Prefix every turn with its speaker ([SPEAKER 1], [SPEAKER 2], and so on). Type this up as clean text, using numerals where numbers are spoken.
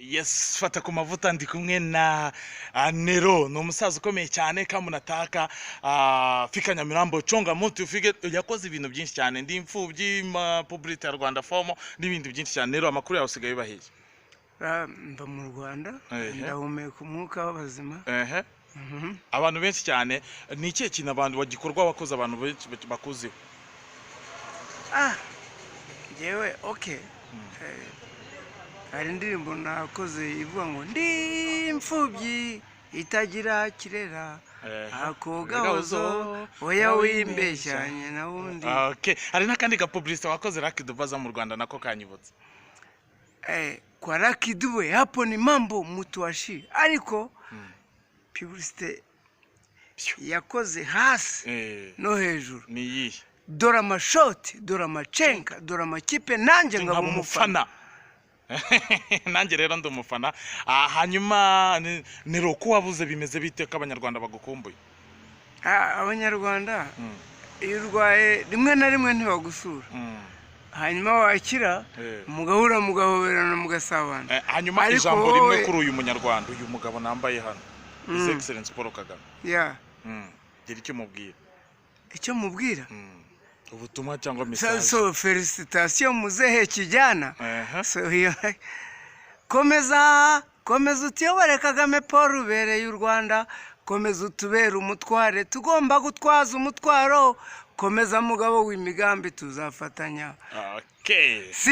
[SPEAKER 1] Yes, fata ku mavuta ndi kumwe na Nero, ni umusaza ukomeye cyane kamunataka fika Nyamirambo chonga mutu fike yakoze ibintu byinshi cyane ndi imfubyi ma publicité ya Rwanda fomo n'ibindi byinshi cyane. Nero, amakuru yawe usigaye bahiye?
[SPEAKER 2] Mba mu Rwanda ndahumeka umwuka w'abazima.
[SPEAKER 1] Abantu benshi cyane, ni ikihe kintu abantu bagikorwa wakoze abantu benshi bakuziho?
[SPEAKER 2] Yewe okay. Hari indirimbo nakoze ivuga ngo ndi imfubyi itagira kirera ako gahozo oya wimbeshyanye na wundi.
[SPEAKER 1] Okay, hari nakandi ka publicité wakoze Lucky Dube za mu Rwanda nako kanyibutse.
[SPEAKER 2] Kwa Lucky Dube hapo ni mambo mutuashi, ariko publicité yakoze hasi no hejuru.
[SPEAKER 1] Ni iyi
[SPEAKER 2] dora amashoti, dora amachenka, dora amakipe, nanjye ngaba umufana.
[SPEAKER 1] Nanjye rero ndi umufana. Hanyuma Nero, ko wabuze bimeze bite ko abanyarwanda bagukumbuye?
[SPEAKER 2] Abanyarwanda iyo urwaye rimwe na rimwe ntibagusura, hanyuma wakira mugahura mugahoberana mugasabana.
[SPEAKER 1] Hanyuma ijambo rimwe kuri uyu munyarwanda, uyu mugabo nambaye hano, His Excellency Paul Kagame. Gira icyo mubwira.
[SPEAKER 2] Icyo mubwira?
[SPEAKER 1] Ubutumwa cyangwa message.
[SPEAKER 2] So felicitation muzehe kijana. So hiyo komeza utuyobore Kagame Paul, ubereye u Rwanda, komeza utubere umutware, tugomba gutwaza umutwaro, komeza mugabo w'imigambi tuzafatanya.
[SPEAKER 1] Okay.